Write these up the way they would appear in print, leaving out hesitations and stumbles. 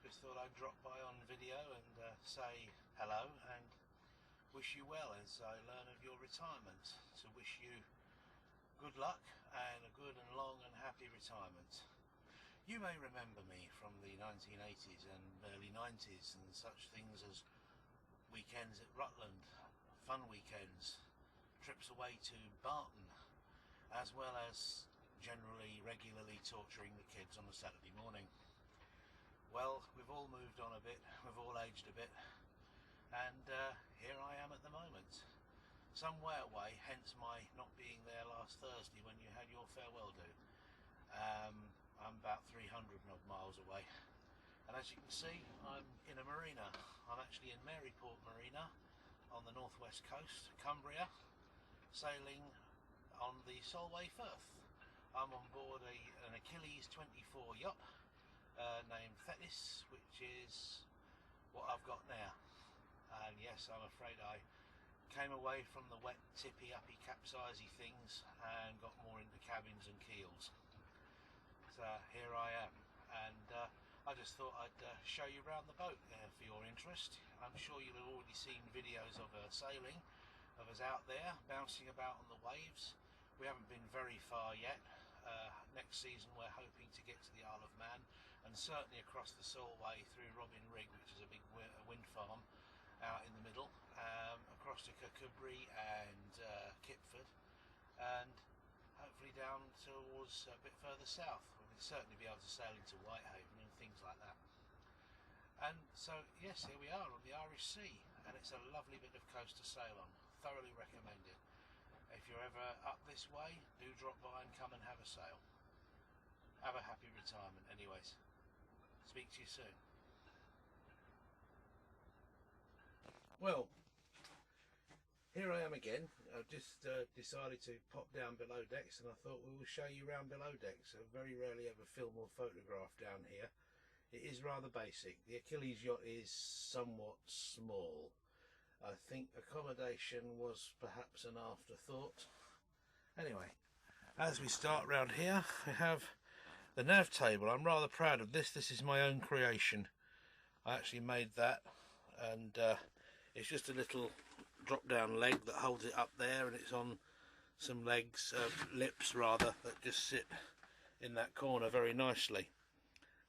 Just thought I'd drop by on video and say hello and wish you well as I learn of your retirement. To wish you good luck and a good and long and happy retirement. You may remember me from the 1980s and early 90s and such things as weekends at Rutland, fun weekends, trips away to Barton, as well as generally regularly torturing the kids on a Saturday morning. Well, we've all moved on a bit, we've all aged a bit, and here I am at the moment, some way away, hence my not being there last Thursday when you had your farewell do. I'm about 300 odd miles away, and as you can see, I'm in a marina. I'm actually in Maryport Marina on the northwest coast, Cumbria, sailing on the Solway Firth. I'm on board an Achilles 24 yacht named Thetis, which is what I've got now. And yes, I'm afraid I came away from the wet, tippy, uppy, capsizey things and got more into cabins and keels. So here I am, and I just thought I'd show you around the boat for your interest. I'm sure you've already seen videos of her sailing, of us out there bouncing about on the waves. We haven't been very far yet. Next season we're hoping to get to the Isle of Man, and certainly across the Solway through Robin Rig, which is a big wind farm out in the middle, across to Kirkcudbright and Kipford, and hopefully down towards a bit further south. We'll certainly be able to sail into Whitehaven and things like that. And so yes, here we are on the Irish Sea, and it's a lovely bit of coast to sail on. Thoroughly recommend it. If you're ever up this way, do drop by and come and have a sail. Have a happy retirement anyways. Speak to you soon. Well, here I am again. I've just decided to pop down below decks, and I thought we will show you around below decks. I very rarely ever film or photograph down here. It is rather basic. The Achilles yacht is somewhat small. I think accommodation was perhaps an afterthought. Anyway, as we start round here, we have the nav table. I'm rather proud of this. This is my own creation. I actually made that, and it's just a little drop down leg that holds it up there, and it's on some legs, lips rather, that just sit in that corner very nicely,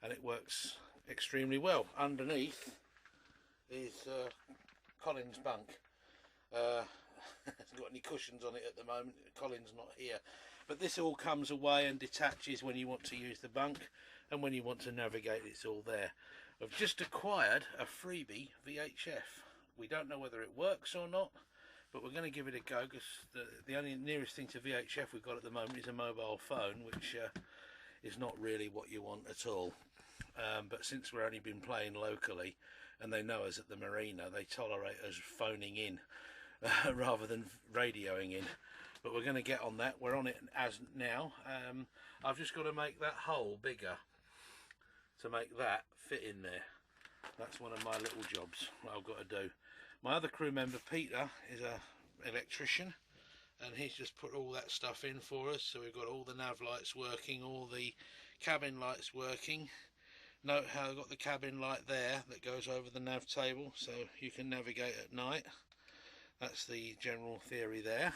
and it works extremely well. Underneath is Colin's bunk. Hasn't got any cushions on it at the moment. Colin's not here, but this all comes away and detaches when you want to use the bunk, and when you want to navigate, it's all there. I've just acquired a freebie VHF. We don't know whether it works or not, but we're going to give it a go, because the only nearest thing to VHF we've got at the moment is a mobile phone, which is not really what you want at all. But since we've only been playing locally and they know us at the marina, they tolerate us phoning in rather than radioing in. But we're going to get on that. We're on it as now. I've just got to make that hole bigger to make that fit in there. That's one of my little jobs what I've got to do. My other crew member Peter is a electrician, and he's just put all that stuff in for us. So we've got all the nav lights working, all the cabin lights working. Note how I've got the cabin light there that goes over the nav table so you can navigate at night. That's the general theory there.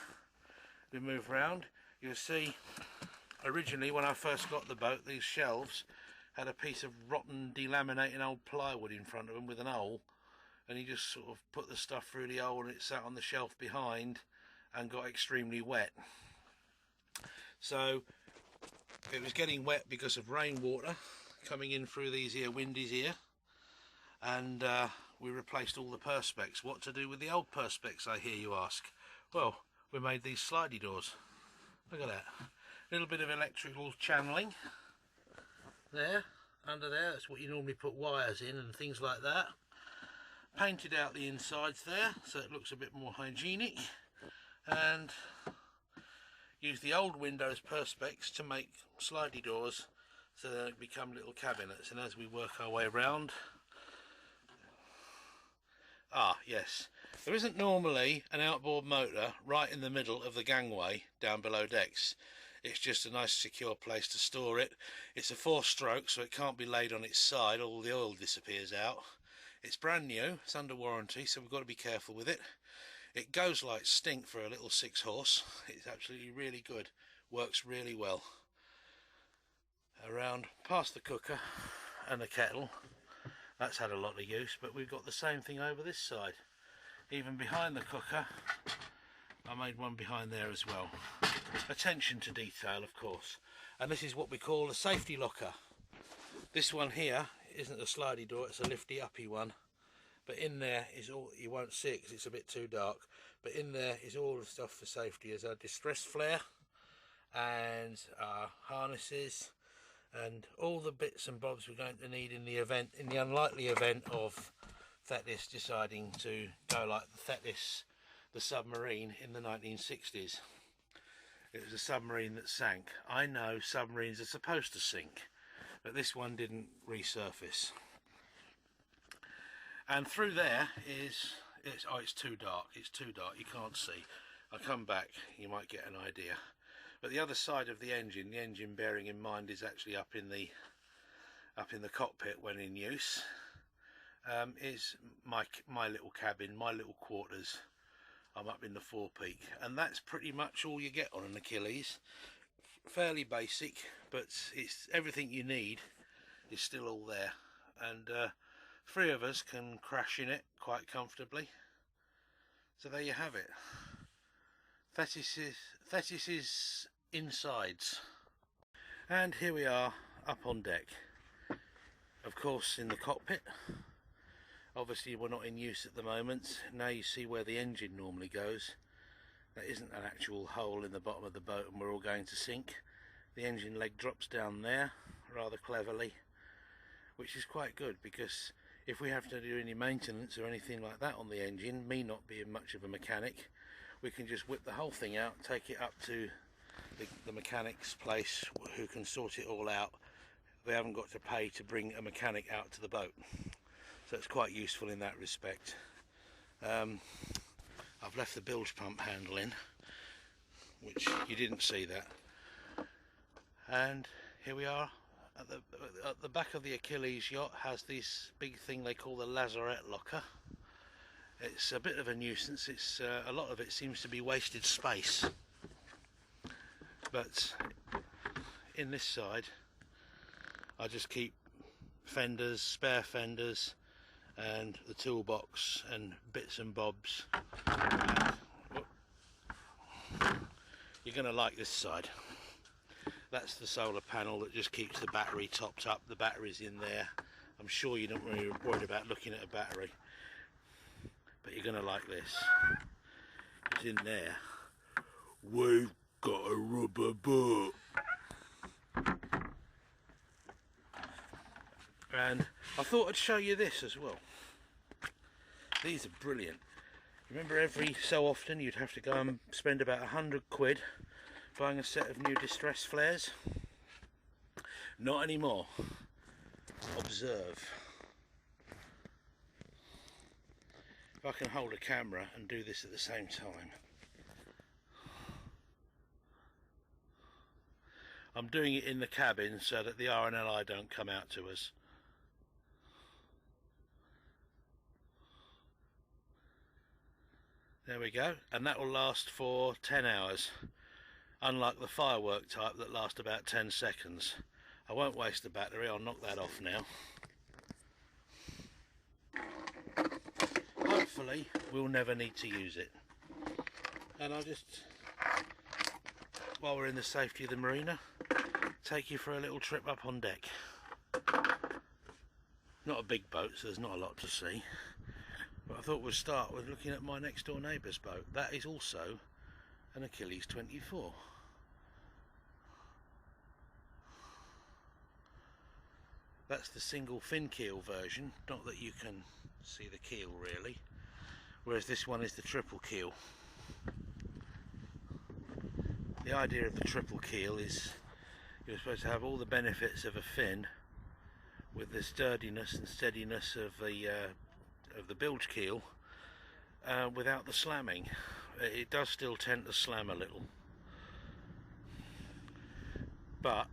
We move round, you'll see originally when I first got the boat, these shelves had a piece of rotten delaminating old plywood in front of them with an hole, and you just sort of put the stuff through the hole and it sat on the shelf behind and got extremely wet. So it was getting wet because of rainwater coming in through these here windies here, and we replaced all the perspex. What to do with the old perspex, I hear you ask? Well, we made these slidey doors. Look at that. A little bit of electrical channeling there, under there. That's what you normally put wires in and things like that. Painted out the insides there so it looks a bit more hygienic, and use the old windows perspex to make slidey doors so they become little cabinets. And as we work our way around, yes, there isn't normally an outboard motor right in the middle of the gangway down below decks. It's just a nice secure place to store it. It's a 4-stroke, so it can't be laid on its side, all the oil disappears out. It's brand new, it's under warranty, so we've got to be careful with it. It goes like stink for a little 6-horse. It's absolutely really good, works really well. Around past the cooker and the kettle, that's had a lot of use, but we've got the same thing over this side. Even behind the cooker, I made one behind there as well. Attention to detail, of course. And this is what we call a safety locker. This one here isn't a slidey door, it's a lifty uppy one. But in there is all, you won't see it because it's a bit too dark, but in there is all the stuff for safety. There's a distress flare and harnesses and all the bits and bobs we're going to need in the event, in the unlikely event of Thetis deciding to go like the Thetis, the submarine in the 1960s. It was a submarine that sank. I know submarines are supposed to sink, but this one didn't resurface. And through there is, it's too dark, you can't see. I'll come back, you might get an idea. But the other side of the engine bearing in mind is actually up in the cockpit when in use, is my little cabin, my little quarters. I'm up in the forepeak, and that's pretty much all you get on an Achilles. Fairly basic, but it's everything you need is still all there, and 3 of us can crash in it quite comfortably. So there you have it. Thetis's insides. And here we are up on deck. Of course in the cockpit. Obviously we're not in use at the moment. Now you see where the engine normally goes. That isn't an actual hole in the bottom of the boat and we're all going to sink. The engine leg drops down there rather cleverly, which is quite good because if we have to do any maintenance or anything like that on the engine, me not being much of a mechanic, we can just whip the whole thing out, take it up to the mechanic's place who can sort it all out. We haven't got to pay to bring a mechanic out to the boat. So it's quite useful in that respect. I've left the bilge pump handle in, which you didn't see that. And here we are at the back of the Achilles yacht. Has this big thing they call the lazarette locker. It's a bit of a nuisance. It's a lot of it seems to be wasted space, but in this side I just keep fenders, spare fenders, and the toolbox and bits and bobs. You're going to like this side. That's the solar panel that just keeps the battery topped up. The battery's in there. I'm sure you're not really worried about looking at a battery, but you're going to like this. It's in there. We've got a rubber boat. And I thought I'd show you this as well. These are brilliant. Remember every so often you'd have to go and spend about 100 quid buying a set of new distress flares? Not anymore. Observe. If I can hold a camera and do this at the same time. I'm doing it in the cabin so that the RNLI don't come out to us. There we go, and that will last for 10 hours, unlike the firework type that last about 10 seconds. I won't waste the battery, I'll knock that off now. Hopefully we'll never need to use it. And I'll just, while we're in the safety of the marina, take you for a little trip up on deck. Not a big boat, so there's not a lot to see. But I thought we'd start with looking at my next door neighbour's boat. That is also an Achilles 24. That's the single fin keel version, not that you can see the keel really, whereas this one is the triple keel. The idea of the triple keel is you're supposed to have all the benefits of a fin with the sturdiness and steadiness of the bilge keel without the slamming. It does still tend to slam a little. but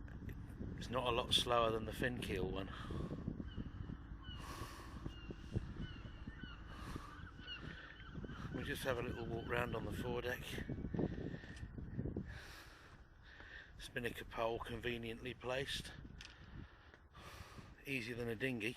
it's not a lot slower than the fin keel one. We'll just have a little walk round on the foredeck. Spinnaker pole conveniently placed, easier than a dinghy.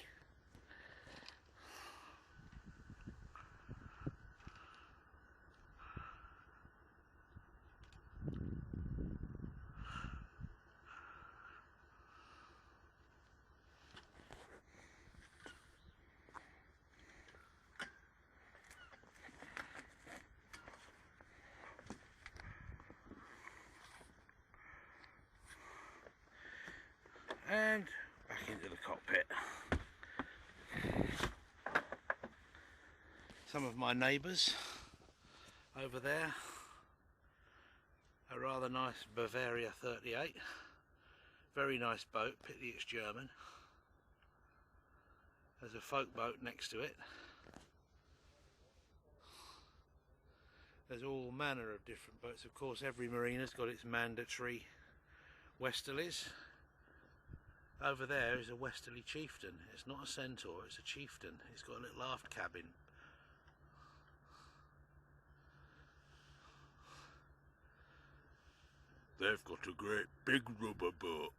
And back into the cockpit. Some of my neighbours over there, a rather nice Bavaria 38, very nice boat, pity it's German. There's a folk boat next to it. There's all manner of different boats. Of course, every marina's got its mandatory westerlies. Over there is a westerly chieftain. It's not a centaur, it's a chieftain. It's got a little aft cabin. They've got a great big rubber boat.